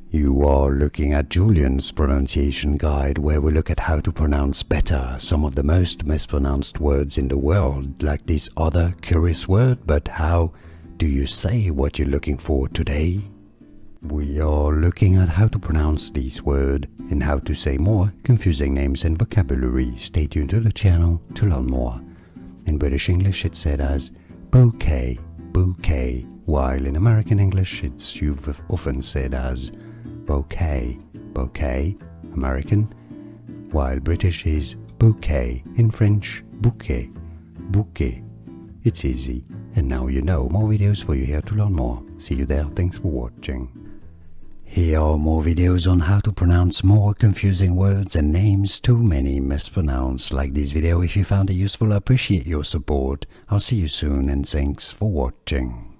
You are looking at Julian's pronunciation guide, where we look at how to pronounce better some of the most mispronounced words in the world, like this other curious word. But how do you say what you're looking for today? We are looking at how to pronounce this word and how to say more confusing names and vocabulary. Stay tuned to the channel to learn more. In British English it's said as bouquet, bouquet, while in American English it's often said as bouquet, bouquet, American, while British is bouquet, in French bouquet, bouquet. It's easy, and now you know. More videos for you here to learn more. See you there, thanks for watching. Here are more videos on how to pronounce more confusing words and names too many mispronounced. Like this video if you found it useful. I appreciate your support. I'll see you soon and thanks for watching.